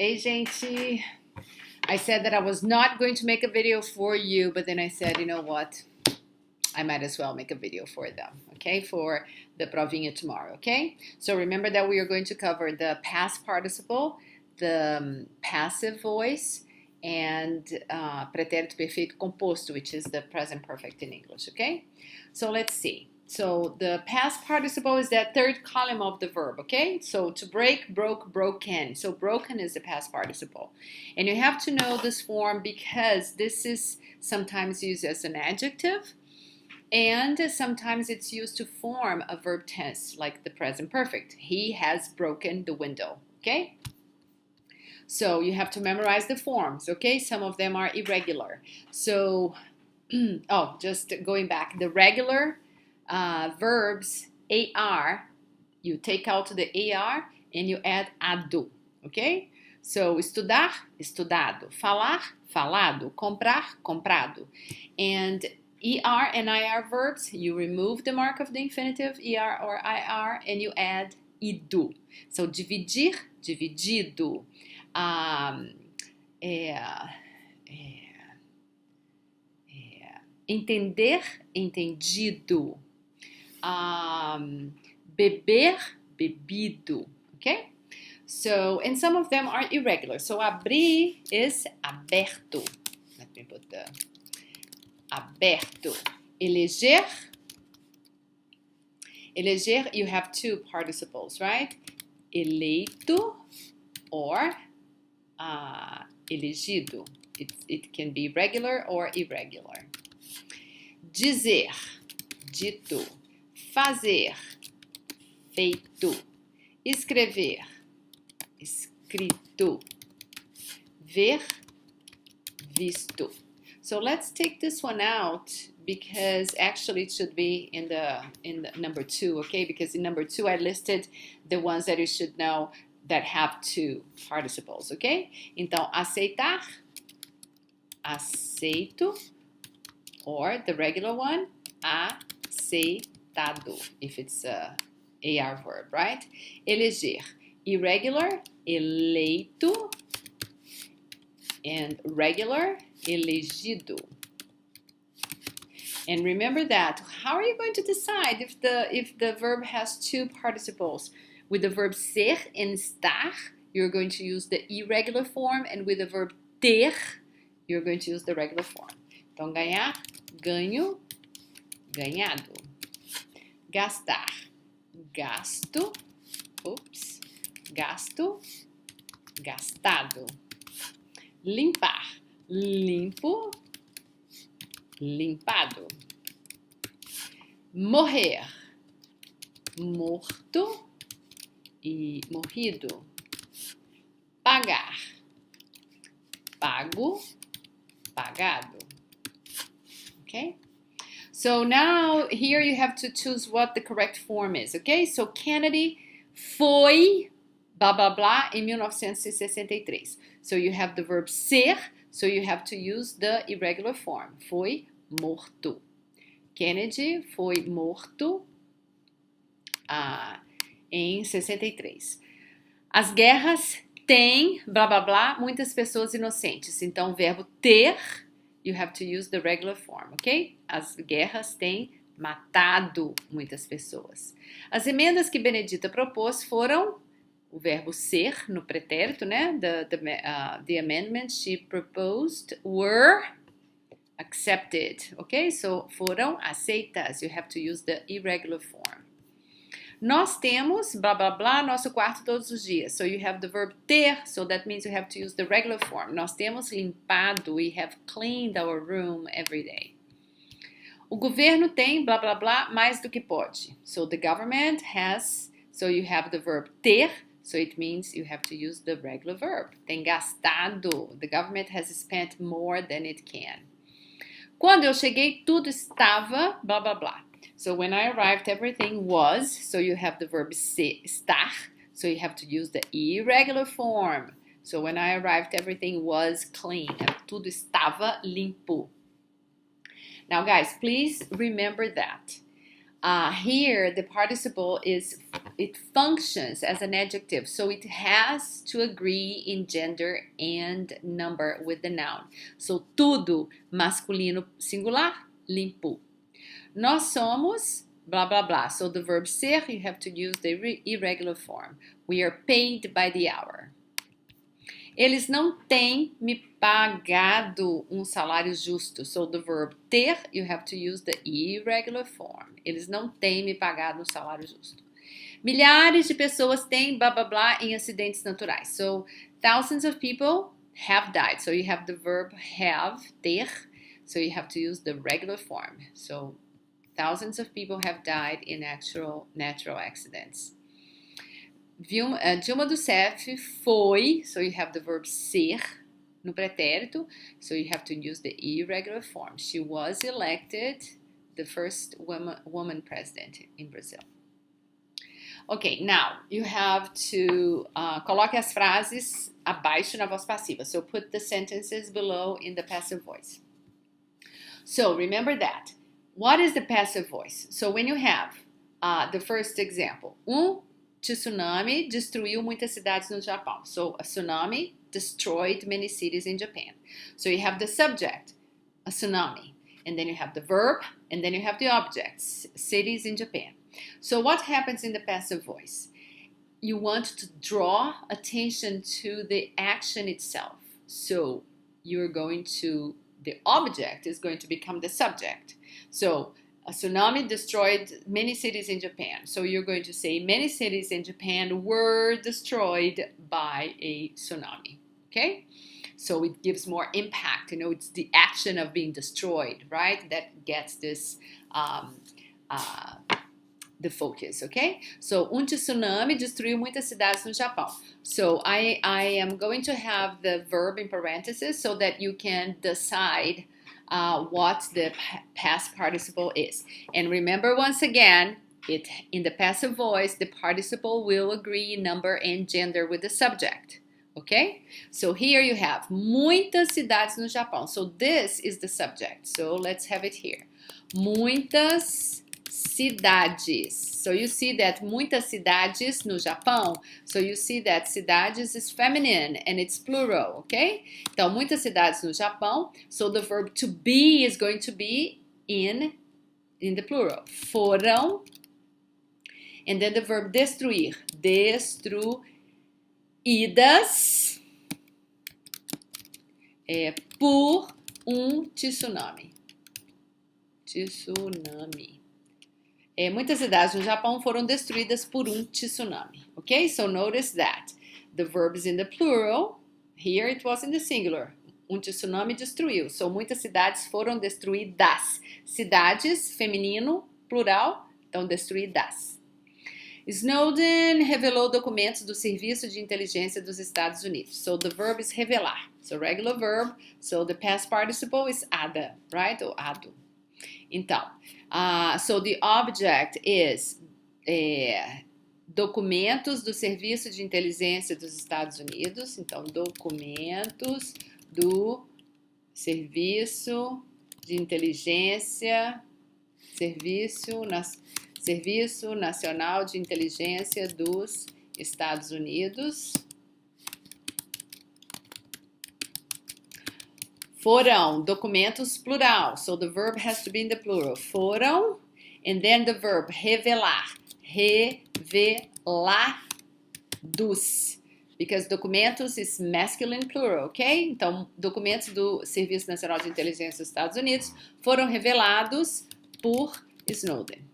Ei, gente, I said that I was not going to make a video for you, but then I said, you know what? I might as well make a video for them, okay? For the provinha tomorrow, okay? So remember that we are going to cover the past participle, the passive voice, and pretérito perfeito composto, which is the present perfect in English, okay? So let's see. So the past participle is that third column of the verb, okay? So to break, broke, broken. So broken is the past participle. And you have to know this form because this is sometimes used as an adjective and sometimes it's used to form a verb tense like the present perfect. He has broken the window, okay? So you have to memorize the forms, okay? Some of them are irregular. So, just going back, the regular verbs AR, you take out the AR and you add ado, okay? So estudar, estudado, falar, falado, comprar, comprado. And ER and IR verbs, you remove the mark of the infinitive, ER or IR, and you add ido. So dividir, dividido. Entender, entendido. Beber, bebido. Okay? So, and some of them are irregular. So abrir is aberto. Let me put the aberto. Eleger. Eleger, you have two participles, right? Eleito or elegido. It can be regular or irregular. Dizer, dito. Fazer, feito. Escrever, escrito. Ver, visto. So let's take this one out because actually it should be in the number 2, okay? Because in number 2 I listed the ones that you should know that have two participles, okay? Então, aceitar, aceito, or the regular one, aceitado, if it's a AR verb, right? Eleger, irregular, eleito, and regular, elegido. And remember that. How are you going to decide if the verb has two participles? With the verb ser and estar, you're going to use the irregular form, and with the verb ter, you're going to use the regular form. Então, ganhar, ganho, ganhado. Gastar, gasto, gasto, gastado. Limpar, limpo, limpado. Morrer, morto e morrido. Pagar, pago, pagado. Okay? So now here you have to choose what the correct form is, okay? So Kennedy foi blá blá blá em 1963. So you have the verb ser, so you have to use the irregular form. Foi morto. Kennedy foi morto em 63. As guerras têm, blá blá blá, muitas pessoas inocentes. Então, o verbo ter, you have to use the regular form, ok? As guerras têm matado muitas pessoas. As emendas que Benedita propôs foram o verbo ser no pretérito, né? The amendments she proposed were accepted, ok? So, foram aceitas. You have to use the irregular form. Nós temos, blá, blá, blá, nosso quarto todos os dias. So you have the verb ter, so that means you have to use the regular form. Nós temos limpado, we have cleaned our room every day. O governo tem, blá, blá, blá, mais do que pode. So the government has, so you have the verb ter, so it means you have to use the regular verb. Tem gastado, the government has spent more than it can. Quando eu cheguei, tudo estava, blá, blá, blá. So when I arrived, everything was, so you have the verb estar, so you have to use the irregular form. So when I arrived, everything was clean. Tudo estava limpo. Now guys, please remember that. Here, the participle it functions as an adjective, so it has to agree in gender and number with the noun. So, tudo, masculino singular, limpo. Nós somos, blah, blah, blah. So, the verb ser, you have to use the irregular form. We are paid by the hour. Eles não têm me pagado salário justo. So the verb ter, you have to use the irregular form. Eles não têm me pagado salário justo. Milhares de pessoas têm blá blá blá em acidentes naturais. So thousands of people have died. So you have the verb have, ter. So you have to use the regular form. So thousands of people have died in natural accidents. Dilma Rousseff foi, so you have the verb ser no pretérito, so you have to use the irregular form. She was elected the first woman president in Brazil. Ok, now you have to coloque as frases abaixo na voz passiva. So put the sentences below in the passive voice. So remember that. What is the passive voice? So when you have the first example, tsunami destruiu muitas cidades no Japão. So a tsunami destroyed many cities in Japan. So you have the subject, a tsunami, and then you have the verb, and then you have the objects, cities in Japan. So what happens in the passive voice? You want to draw attention to the action itself. So the object is going to become the subject. So a tsunami destroyed many cities in Japan. So you're going to say many cities in Japan were destroyed by a tsunami. Okay? So it gives more impact. It's the action of being destroyed, right? That gets this the focus, okay? So, tsunami destruiu muitas cidades no Japão. So I am going to have the verb in parentheses so that you can decide what the past participle is. And remember once again, in the passive voice, the participle will agree number and gender with the subject. Okay? So here you have muitas cidades no Japão. So this is the subject. So let's have it here. Muitas cidades. So you see that muitas cidades no Japão. So you see that cidades is feminine and it's plural, okay? Então, muitas cidades no Japão. So the verb to be is going to be in the plural. Foram. And then the verb destruir. Destruídas por tsunami. Tsunami. Muitas cidades no Japão foram destruídas por tsunami. Okay, so notice that the verb is in the plural. Here it was in the singular. Tsunami destruiu. So muitas cidades foram destruídas. Cidades, feminino, plural, então destruídas. Snowden revelou documentos do Serviço de Inteligência dos Estados Unidos. So the verb is revelar. So regular verb. So the past participle is ada, right? Ou ado. Então, so the object is documentos do Serviço de Inteligência dos Estados Unidos. Então, documentos do Serviço de Inteligência, Serviço Nacional de Inteligência dos Estados Unidos. Foram, documentos plural. So the verb has to be in the plural. Foram, and then the verb revelar. Revelados. Because documentos is masculine plural, ok? Então, documentos do Serviço Nacional de Inteligência dos Estados Unidos foram revelados por Snowden.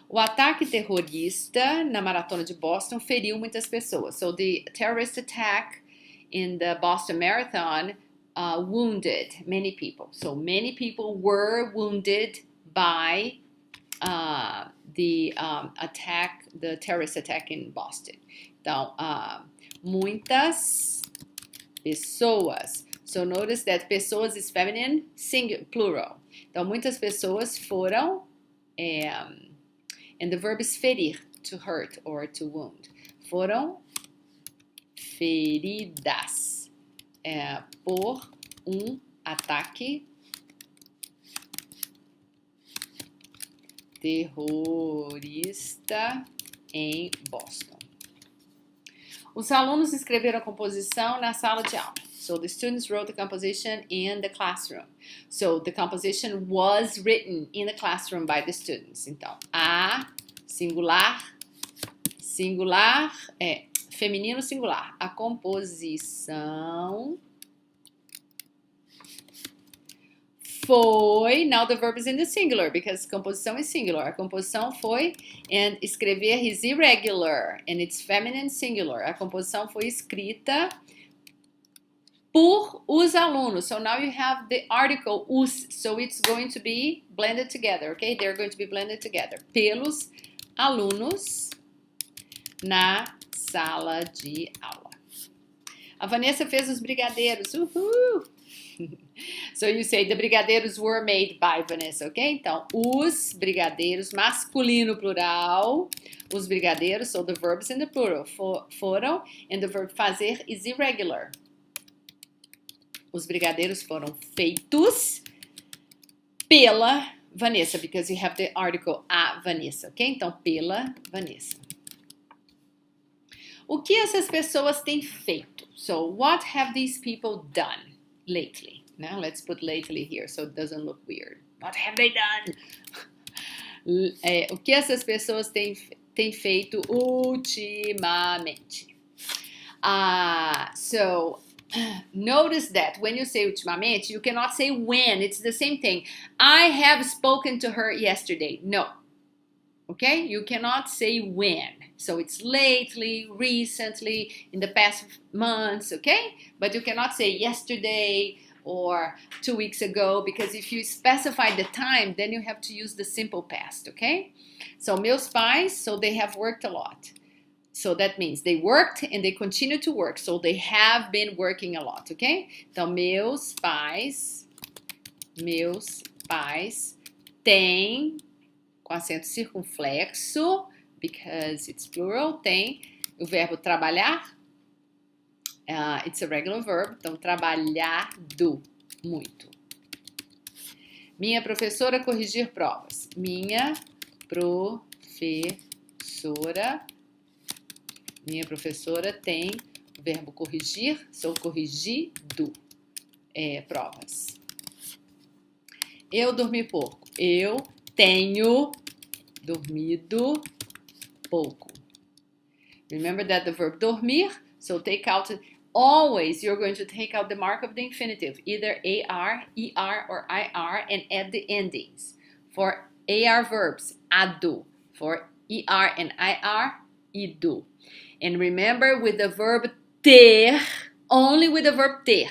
O ataque terrorista na maratona de Boston feriu muitas pessoas. So the terrorist attack in the Boston Marathon wounded many people. So many people were wounded by the terrorist attack in Boston. Então, muitas pessoas. So notice that pessoas is feminine, singular, plural. Então, muitas pessoas foram, and the verb is ferir, to hurt or to wound. Foram feridas por ataque terrorista em Boston. Os alunos escreveram a composição na sala de aula. So the students wrote the composition in the classroom. So the composition was written in the classroom by the students. Então, a singular, singular é feminino singular. A composição foi, now the verb is in the singular, because composição is singular. A composição foi, and escrever is irregular, and it's feminine singular. A composição foi escrita por os alunos. So now you have the article os, so it's going to be blended together, okay? They're going to be blended together. Pelos alunos na sala de aula. A Vanessa fez os brigadeiros. Uhul! So you say the brigadeiros were made by Vanessa, ok? Então, os brigadeiros, masculino plural, os brigadeiros, so the verbs in the plural, foram, and the verb fazer is irregular. Os brigadeiros foram feitos pela Vanessa, because you have the article a Vanessa, ok? Então, pela Vanessa. O que essas pessoas têm feito? So, what have these people done lately? Now, let's put lately here so it doesn't look weird. What have they done? O que essas pessoas têm feito ultimamente? So, notice that when you say ultimamente, you cannot say when. It's the same thing. I have spoken to her yesterday. No. Okay? You cannot say when. So it's lately, recently, in the past months, okay? But you cannot say yesterday or 2 weeks ago, because if you specify the time, then you have to use the simple past, okay? So meus pais, so they have worked a lot. So that means they worked and they continue to work. So they have been working a lot, okay? Então, meus pais têm, com acento circunflexo, because it's plural, tem o verbo trabalhar. It's a regular verb, então trabalhado muito. Minha professora corrigir provas. Minha professora tem o verbo corrigir, sou corrigido, provas. Eu dormi pouco. Eu tenho dormido pouco. Remember that the verb dormir, so take out, always you're going to take out the mark of the infinitive, either AR, ER, or IR, and add the endings. For AR verbs, ado. For ER and IR, ido. And remember, with the verb ter, only with the verb ter,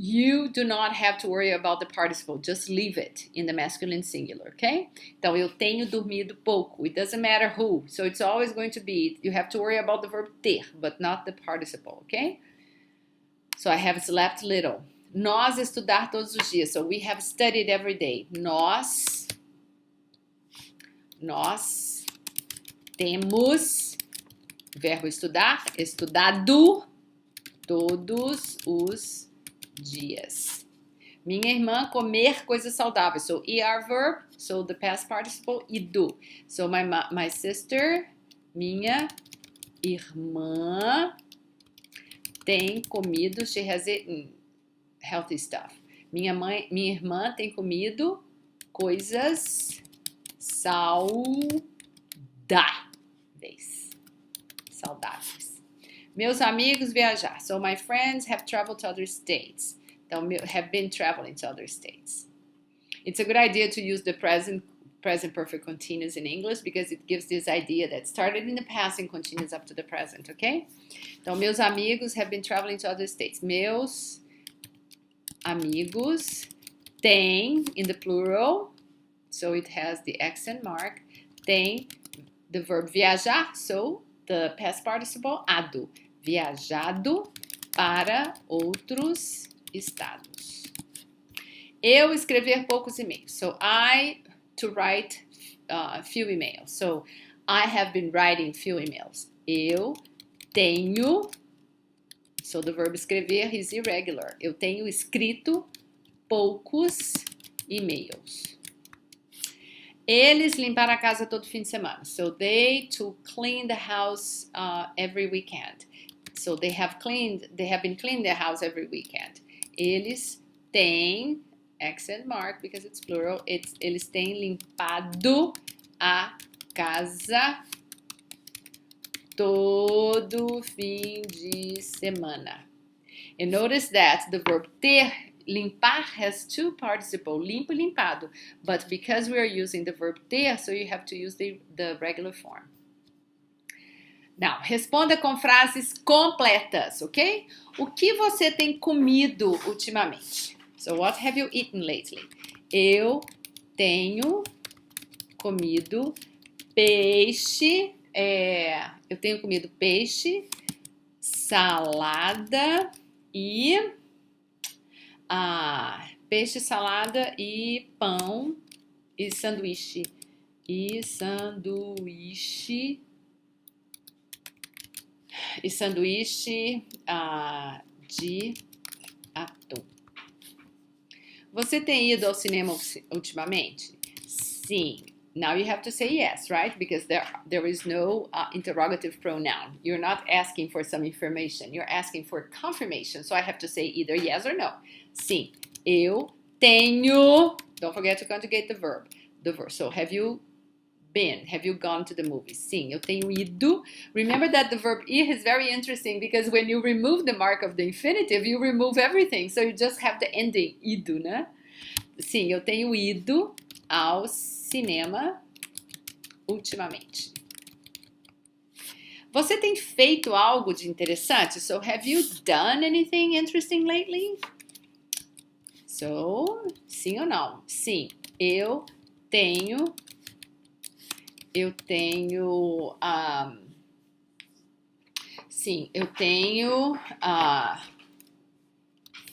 you do not have to worry about the participle. Just leave it in the masculine singular, okay? Então, eu tenho dormido pouco. It doesn't matter who. So it's always going to be, you have to worry about the verb ter, but not the participle, okay? So I have slept little. Nós estudar todos os dias. So we have studied every day. Nós temos, verbo estudar, estudado todos os dias. Minha irmã comer coisas saudáveis. So ER verb, so the past participle, ido. So my sister, minha irmã tem comido, she has eaten healthy stuff. Minha irmã tem comido coisas saudáveis. Meus amigos viajar. So my friends have traveled to other states. Então, have been traveling to other states. It's a good idea to use the present perfect continuous in English, because it gives this idea that started in the past and continues up to the present, okay? Então, meus amigos have been traveling to other states. Meus amigos têm, in the plural, so it has the accent mark, tem the verb viajar, so the past participle, ado. Viajado para outros estados. Eu escrever poucos e-mails. So to write few emails. So I have been writing few emails. Eu tenho, so the verb escrever is irregular. Eu tenho escrito poucos e-mails. Eles limparam a casa todo fim de semana. So they to clean the house every weekend. So they have been cleaning their house every weekend. Eles têm, accent mark because it's plural, eles têm limpado a casa todo fim de semana. And notice that the verb ter, limpar, has two participles, limpo e limpado. But because we are using the verb ter, so you have to use the regular form. Now, responda com frases completas, ok? O que você tem comido ultimamente? So, what have you eaten lately? Eu tenho comido peixe, eu tenho comido peixe, salada e peixe, salada e pão e sanduíche. E sanduíche de atum. Você tem ido ao cinema ultimamente? Sim. Now you have to say yes, right? Because there is no interrogative pronoun. You're not asking for some information. You're asking for confirmation. So I have to say either yes or no. Sim, eu tenho. Don't forget to conjugate the verb. So have you been? Have you gone to the movies? Sim, eu tenho ido. Remember that the verb ir is very interesting because when you remove the mark of the infinitive, you remove everything. So you just have the ending ido, né? Sim, eu tenho ido ao cinema ultimamente. Você tem feito algo de interessante? So, have you done anything interesting lately? So, sim ou não? Sim, eu tenho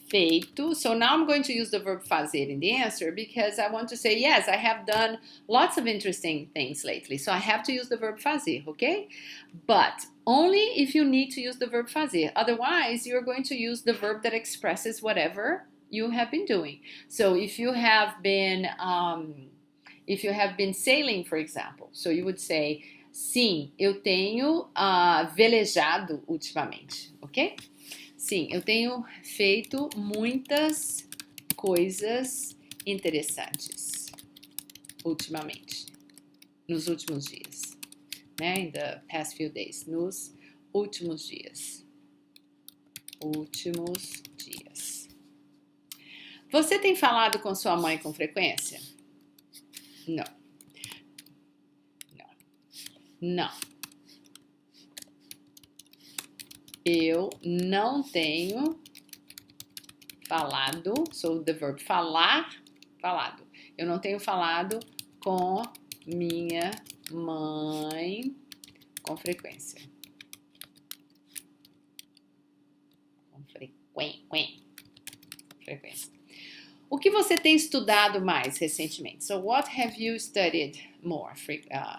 feito. So now I'm going to use the verb fazer in the answer because I want to say, yes, I have done lots of interesting things lately. So I have to use the verb fazer, okay? But only if you need to use the verb fazer. Otherwise, you're going to use the verb that expresses whatever you have been doing. So if you have been sailing, for example, so you would say, sim, eu tenho velejado ultimamente, ok? Sim, eu tenho feito muitas coisas interessantes ultimamente, nos últimos dias, né? In the past few days, nos últimos dias. Você tem falado com sua mãe com frequência? Não. Eu não tenho falado, so the verb falado. Eu não tenho falado com minha mãe com frequência. Frequência. O que você tem estudado mais recentemente? So what have you studied more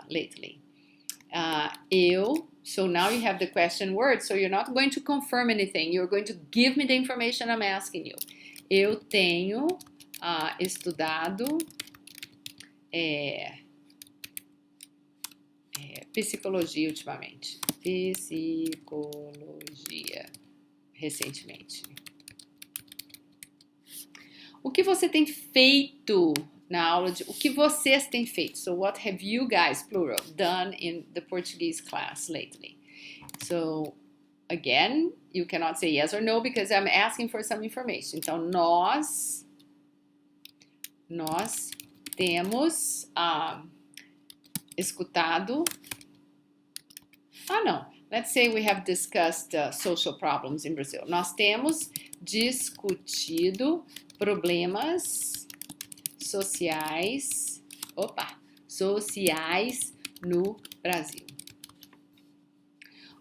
lately? So now you have the question word, so you're not going to confirm anything. You're going to give me the information I'm asking you. Eu tenho estudado psicologia ultimamente. Psicologia recentemente. O que você tem feito na aula o que vocês têm feito? So what have you guys, plural, done in the Portuguese class lately? So again, you cannot say yes or no because I'm asking for some information. Então nós temos escutado. Não. Let's say we have discussed social problems in Brazil. Nós temos discutido problemas sociais no Brasil.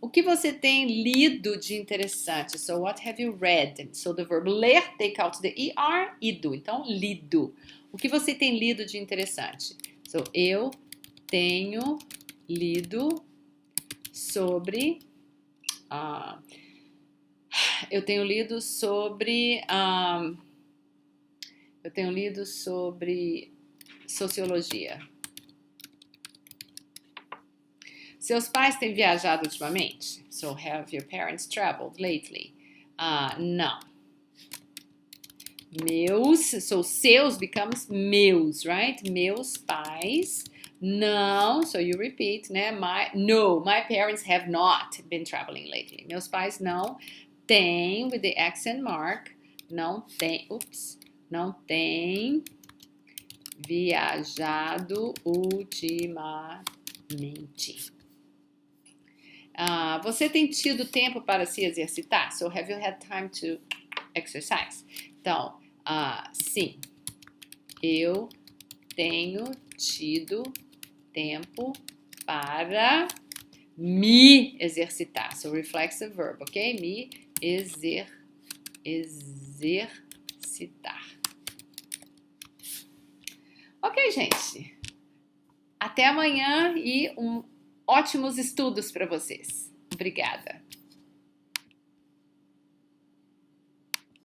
O que você tem lido de interessante? So what have you read? So the verb ler, take out the er, ido. Então, lido. O que você tem lido de interessante? So, eu tenho lido sobre sociologia. Seus pais têm viajado ultimamente? So, have your parents traveled lately? Não. Meus, so seus becomes meus, right? Meus pais não, so you repeat, né? No, my parents have not been traveling lately. Meus pais não têm, with the accent mark, não tem, não tem viajado ultimamente. Você tem tido tempo para se exercitar? So, have you had time to exercise? Então, sim, eu tenho tido tempo para me exercitar. So, reflexive verb, ok? Me exercitar. Ok, gente. Até amanhã e ótimos estudos para vocês. Obrigada.